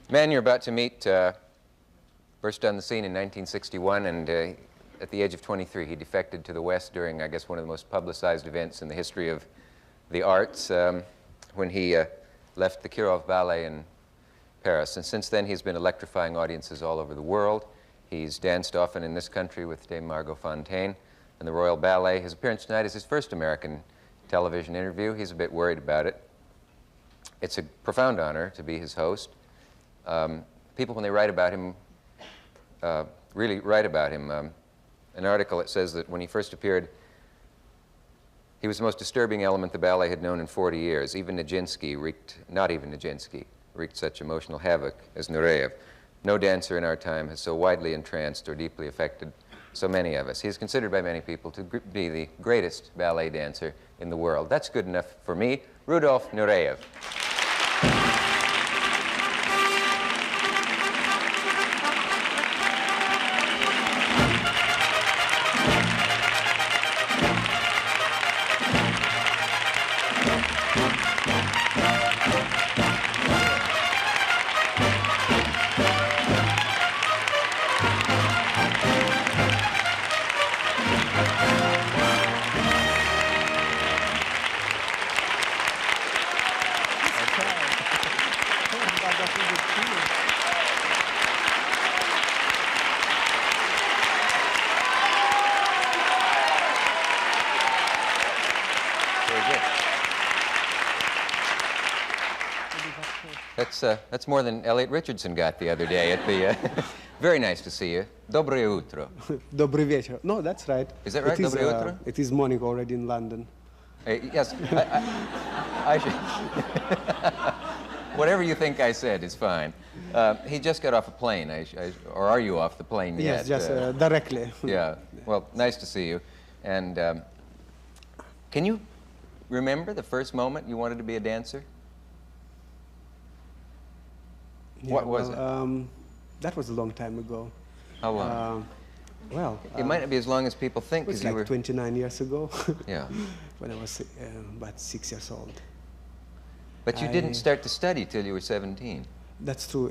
Man you're about to meet burst on the scene in 1961, and at the age of 23, he defected to the West during, I guess, one of the most publicized events in the history of the arts, when he left the Kirov Ballet in Paris. And since then, he's been electrifying audiences all over the world. He's danced often in this country with Dame Margot Fonteyn and the Royal Ballet. His appearance tonight is his first American television interview. He's a bit worried about it. It's a profound honor to be his host. People, when they write about him, really write about him. An article that says that when he first appeared, he was the most disturbing element the ballet had known in 40 years. Even Nijinsky wreaked, not even Nijinsky, wreaked such emotional havoc as Nureyev. No dancer in our time has so widely entranced or deeply affected so many of us. He is considered by many people to be the greatest ballet dancer in the world. That's good enough for me, Rudolf Nureyev. That's more than Elliot Richardson got the other day at the... Very nice to see you. Доброе утро. Добрый вечер. No, that's right. Is that right? Доброе утро? It is morning already in London. Yes. I should... Whatever you think I said is fine. He just got off a plane. Or are you off the plane yet? Yes, just directly. Yeah. Well, nice to see you. And can you remember the first moment you wanted to be a dancer? Yeah, what was it? That was a long time ago. How long? It might not be as long as people think. It was like 29 years ago. Yeah. When I was about 6 years old. But you didn't start to study till you were 17. That's true.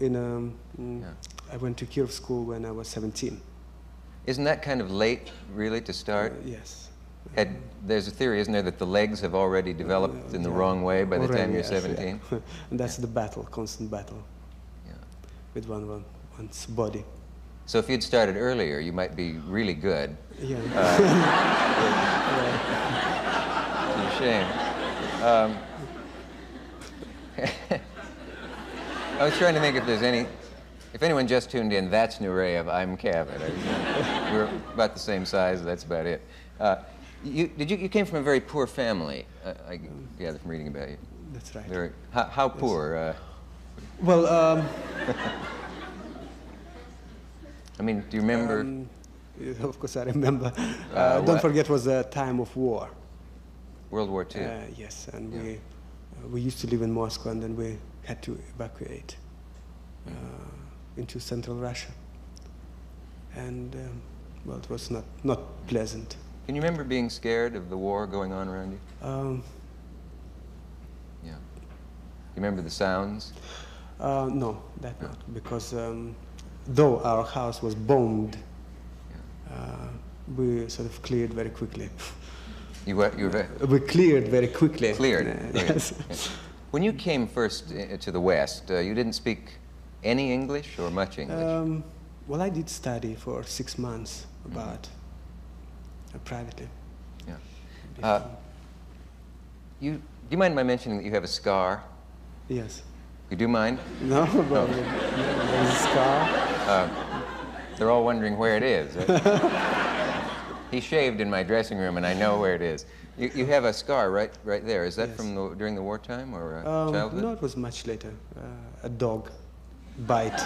I went to Kiev school when I was 17. Isn't that kind of late, really, to start? Yes. There's a theory, isn't there, that the legs have already developed in the wrong way by the time you're 17? Yeah. And that's the battle, constant battle. With one's body. So if you'd started earlier, you might be really good. Yeah. It's a shame. I was trying to think if there's if anyone just tuned in, that's Nureyev, I'm Cavett. We're about the same size, that's about it. You came from a very poor family, I gather from reading about you. That's right. How poor? Well, I mean, do you remember? Of course I remember. Don't forget it was a time of war. World War II? Yes, and we used to live in Moscow, and then we had to evacuate into central Russia. And, well, it was not pleasant. Can you remember being scared of the war going on around you? Yeah. You remember the sounds? No, not, because though our house was bombed, we sort of cleared very quickly. We cleared very quickly. Cleared? Yes. Yeah. When you came first to the West, you didn't speak any English or much English? Well, I did study for 6 months, about privately. Yeah. Do you mind my mentioning that you have a scar? Yes. You do mind? No, but there's a scar. They're all wondering where it is. Right? He shaved in my dressing room, and I know where it is. You have a scar right there. Is that from during the wartime or childhood? No, it was much later. A dog bite.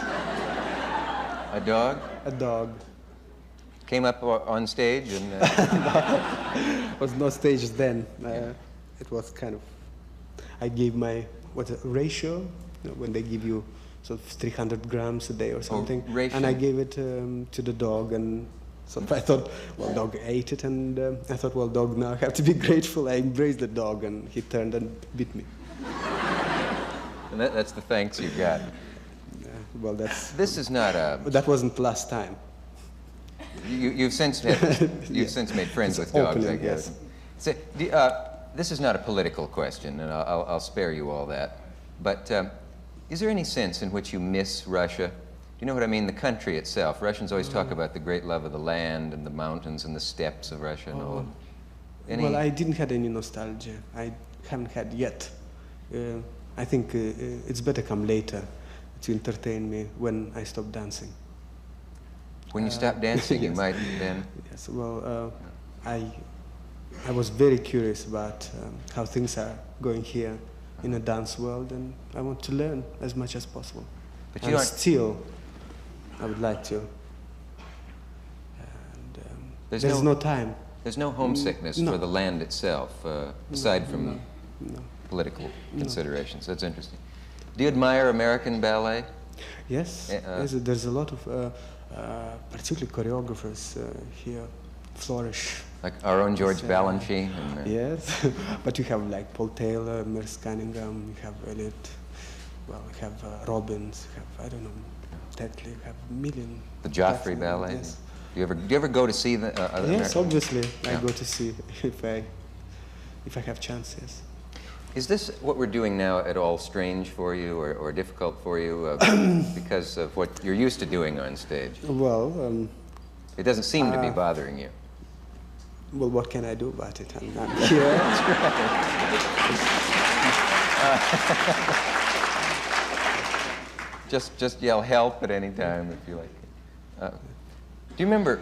A dog? A dog. Came up on stage and... It was no stage then. It was kind of... I gave my ratio, when they give you sort of 300 grams a day or something. Oh, ration. And I gave it to the dog, and so I thought, well, dog ate it, and I thought, well, dog, now I have to be grateful. I embraced the dog, and he turned and bit me. And that's the thanks you got. Well, that's... This is not a... That wasn't last time. You've since made friends with dogs, I guess. Yes. So, this is not a political question, and I'll spare you all that. But is there any sense in which you miss Russia? Do you know what I mean? The country itself. Russians always talk about the great love of the land and the mountains and the steppes of Russia and all. Well, I didn't have any nostalgia. I haven't had yet. I think it's better come later to entertain me when I stop dancing. When you stop dancing, yes. You might then... Yes, well, I was very curious about how things are going here in a dance world, and I want to learn as much as possible. But you aren't... still, I would like to. And, there's no time. There's no homesickness for the land itself, aside from political considerations. That's interesting. Do you admire American ballet? Yes, yes, there's a lot of, particularly choreographers here, flourish. Like our own George Balanchine? Yes, but you have like Paul Taylor, Merce Cunningham, you have Elliot, well, you have Robbins, you have, I don't know, Tetley, you have a million. The Joffrey Ballet? Yes. Do you ever go to see the other Yes, American? obviously, I go to see if I have chance, yes. Is this what we're doing now at all strange for you or difficult for you because of what you're used to doing on stage? Well, it doesn't seem to be bothering you. Well, what can I do about it? I'm here. Just yell help at any time if you like. Do you remember?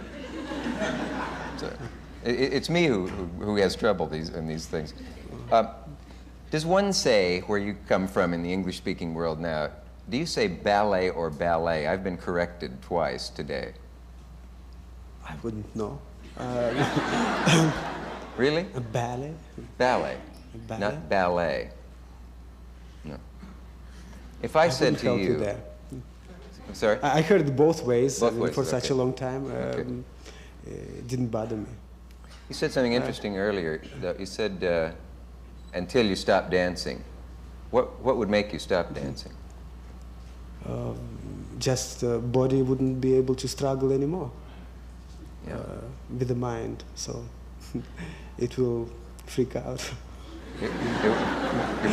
It's me who has trouble in these things. Does one say, where you come from in the English-speaking world now, do you say ballet or ballet? I've been corrected twice today. I wouldn't know. Really? A ballet? Ballet, not ballet. No. If I said to you... there. I'm sorry? I heard both ways, for such okay. a long time. It didn't bother me. You said something interesting earlier. You said, until you stop dancing. What would make you stop dancing? Just the body wouldn't be able to struggle anymore with the mind, so it will freak out.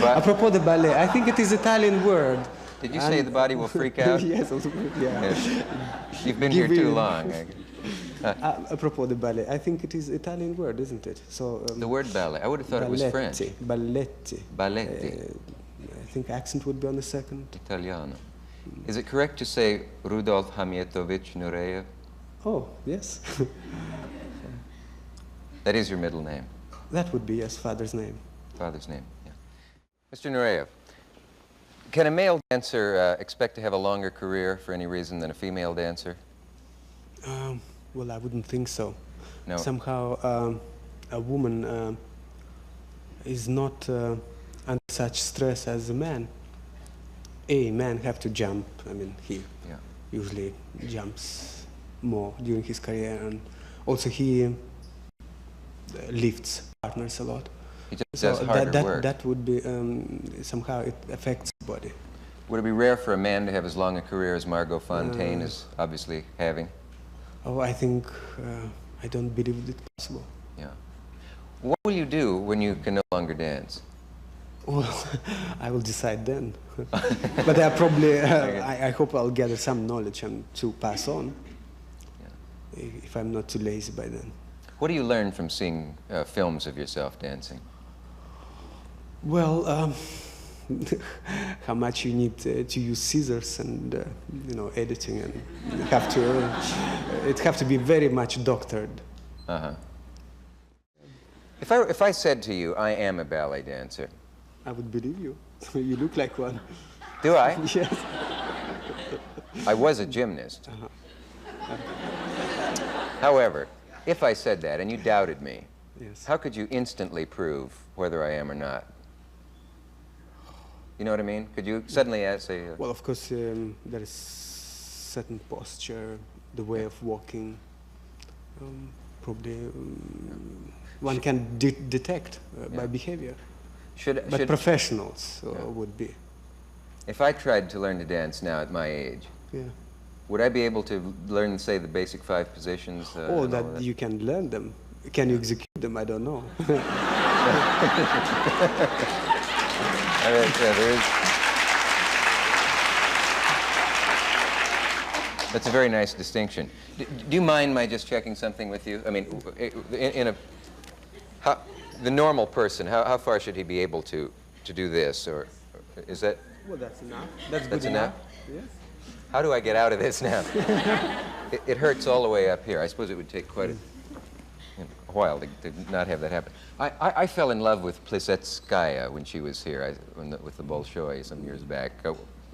Apropos the ballet, I think it is Italian word. Did you say the body will freak out? Yes, yeah. You've been here too long. Apropos the ballet, I think it is Italian word, isn't it? So the word ballet, I would have thought it was French. Balletti. Balletti. I think accent would be on the second. Italiano. Is it correct to say Rudolf Hamietovich Nureyev? Oh, yes. That is your middle name? That would be, yes, father's name. Father's name, yeah. Mr. Nureyev, can a male dancer expect to have a longer career for any reason than a female dancer? Well, I wouldn't think so. No. Somehow, a woman is not under such stress as a man. A man have to jump. I mean, he usually jumps more during his career, and also he lifts partners a lot. He just does harder work. That would be, somehow it affects the body. Would it be rare for a man to have as long a career as Margot Fonteyn is obviously having? Oh, I think, I don't believe it's possible. Yeah. What will you do when you can no longer dance? Well, I will decide then. But I probably, I hope I'll gather some knowledge and to pass on, if I'm not too lazy by then. What do you learn from seeing films of yourself dancing? Well, how much you need to use scissors and you know, editing, and you have to it have to be very much doctored. If I said to you, I am a ballet dancer, I would believe you. You look like one. Do I? Yes. I was a gymnast. However, if I said that and you doubted me, how could you instantly prove whether I am or not? You know what I mean? Could you suddenly say... Well, of course, there is certain posture, the way of walking. Probably one can detect by behavior. But professionals would be. If I tried to learn to dance now at my age, Yeah. would I be able to learn, say, the basic 5 positions? Oh, that you can learn them. Can you execute them? I don't know. There is. That's a very nice distinction. Do you mind my just checking something with you? I mean, the normal person, how far should he be able to do this, or is that? Well, that's enough. That's That's good enough? Yes. How do I get out of this now? It hurts all the way up here. I suppose it would take quite a while to not have that happen. I fell in love with Plisetskaya when she was here, with the Bolshoi some years back.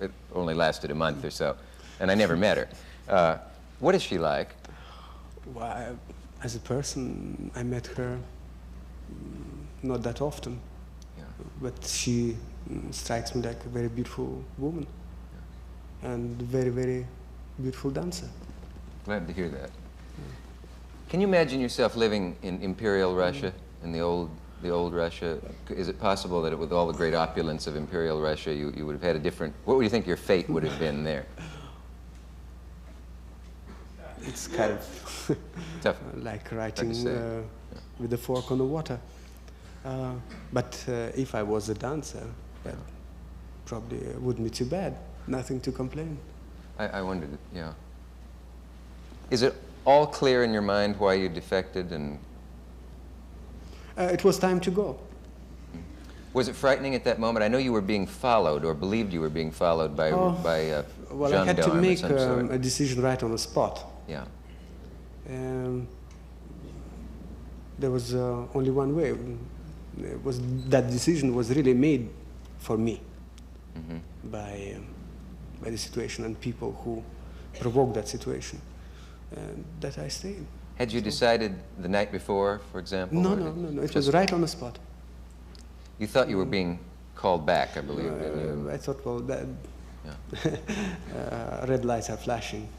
It only lasted a month or so, and I never met her. What is she like? Well, as a person, I met her not that often, Yeah. but she strikes me like a very beautiful woman and very, very beautiful dancer. Glad to hear that. Can you imagine yourself living in Imperial Russia, in the old Russia? Is it possible that with all the great opulence of Imperial Russia, you would have had a different, what would you think your fate would have been there? It's kind of Tough. like writing say. with a fork on the water. But if I was a dancer, that probably wouldn't be too bad. Nothing to complain. I wondered, yeah. Is it all clear in your mind why you defected, and It was time to go. was it frightening at that moment? I know you were being followed, or believed you were being followed by Well, I had to gendarme make of some sort. a decision right on the spot. Yeah. There was only one way. That decision was really made for me by the situation and people who provoked that situation. That I stayed. Had you decided the night before, for example? No, or no, no, no. It just- was right on the spot. You thought you were being called back, I believe. didn't you? I thought, well, that Yeah. red lights are flashing.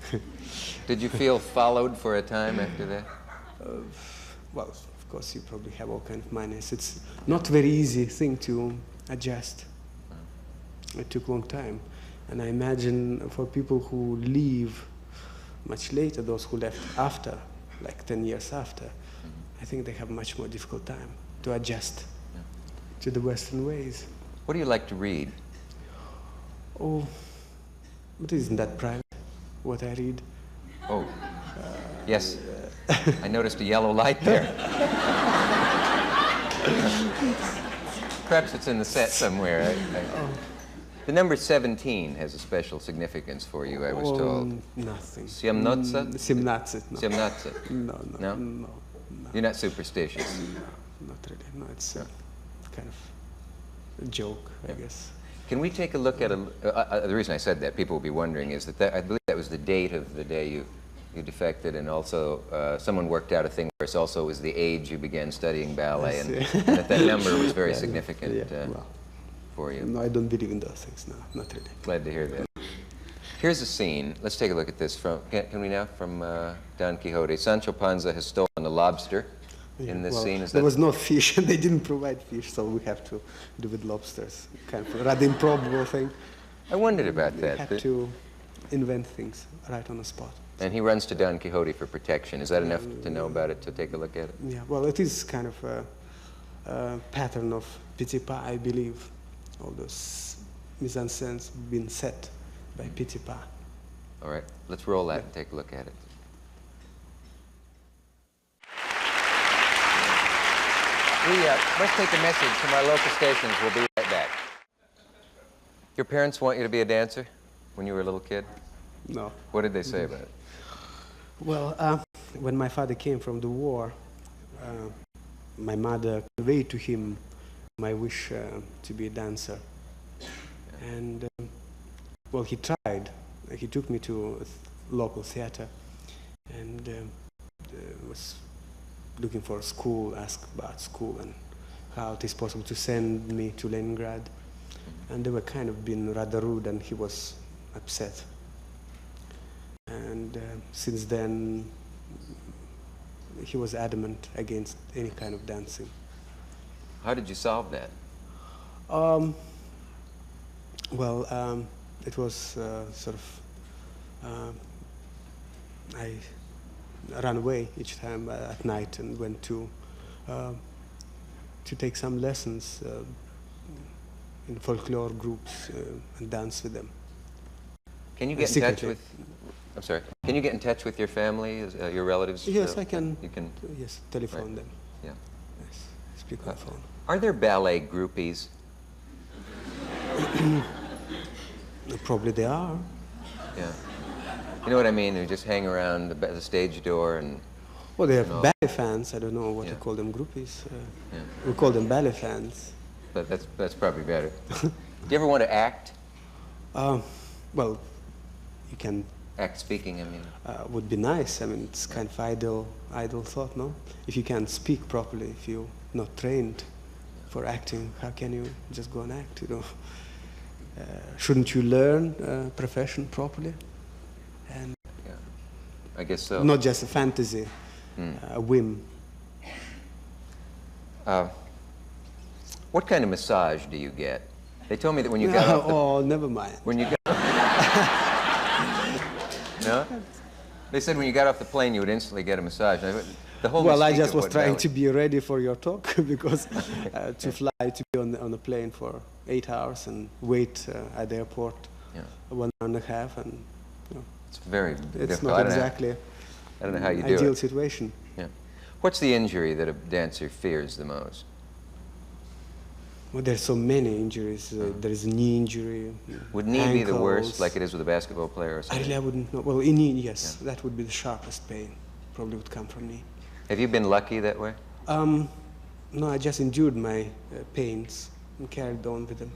Did you feel followed for a time after that? Well, of course, you probably have all kind of minus. It's not very easy thing to adjust. It took a long time. And I imagine for people who leave much later, those who left after, like 10 years after, I think they have much more difficult time to adjust to the Western ways. What do you like to read? Oh, but isn't that private, what I read? Oh, yes. I noticed a yellow light there. Perhaps it's in the set somewhere. The number 17 has a special significance for you, I was told. Nothing. 17? 17, no. 17. No, no, No? no, You're not superstitious. not really. No, it's kind of a joke, I guess. Can we take a look at the reason I said that, people will be wondering, is that I believe that was the date of the day you defected, and also someone worked out a thing where it also was the age you began studying ballet, and that number was very significant for you. No, I don't believe in those things, no, not really. Glad to hear that. Here's a scene. Let's take a look at this. Can we now? From Don Quixote. Sancho Panza has stolen a lobster in this scene. Is there that was no fish, and they didn't provide fish, so we have to do with lobsters. Kind of a rather improbable thing. I wondered about We that. had to invent things right on the spot. And he runs to Don Quixote for protection. Is that enough to know about it, to take a look at it? Yeah, well, it is kind of a pattern of petit pas, I believe. All those mise-en-scènes been set by petit pas. All right, let's roll that and take a look at it. Let's take a message from our local stations. We'll be right back. Your parents want you to be a dancer when you were a little kid? No. What did they say about it? Well, when my father came from the war, my mother conveyed to him my wish to be a dancer. And, well, he tried. He took me to a local theater and was looking for a school, asked about school and how it is possible to send me to Leningrad. And they were kind of being rather rude, and he was upset. And since then, he was adamant against any kind of dancing. How did you solve that? Well, it was sort of, I ran away each time at night and went to take some lessons in folklore groups and dance with them. Can you get in touch with? I'm sorry. Can you get in touch with your family, your relatives? Yes, I can. You can. Yes, telephone them. Yeah. Yes, speak on the phone. Are there ballet groupies? Probably they are. Yeah. You know what I mean? Who just hang around the stage door and. Well, they have ballet fans. I don't know what to call them, groupies. We call them ballet fans. But that's probably better. Do you ever want to act? Well, you can. Act speaking, I mean. Would be nice. I mean, it's kind of idle thought, no? If you can't speak properly, if you're not trained for acting, how can you just go and act, you know? Shouldn't you learn profession properly? And yeah, I guess so. Not just a fantasy, a whim. What kind of massage do you get? They told me that when you got off the... Oh, never mind. When you got... No? They said when you got off the plane you would instantly get a massage. The whole well, I just was trying to be ready for your talk because to fly, to be on a plane for 8 hours and wait at the airport 1 hour and a half, and you know, it's very it's difficult. not exactly I don't know how you do ideal it. situation. Yeah. What's the injury that a dancer fears the most? Well, there's so many injuries. There is a knee injury. Would knee ankles. be the worst, like it is with a basketball player or something? I wouldn't know. Well, in knee, yes, that would be the sharpest pain. Probably would come from knee. Have you been lucky that way? No, I just endured my pains and carried on with them.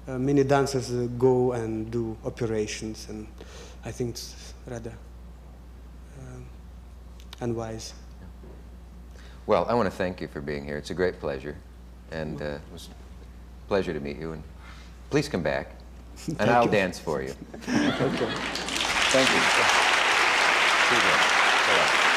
Many dancers go and do operations, and I think it's rather unwise. Well, I want to thank you for being here. It's a great pleasure. And it was a pleasure to meet you. And please come back, and I'll dance for you. Okay. Thank you. See you again. Bye-bye.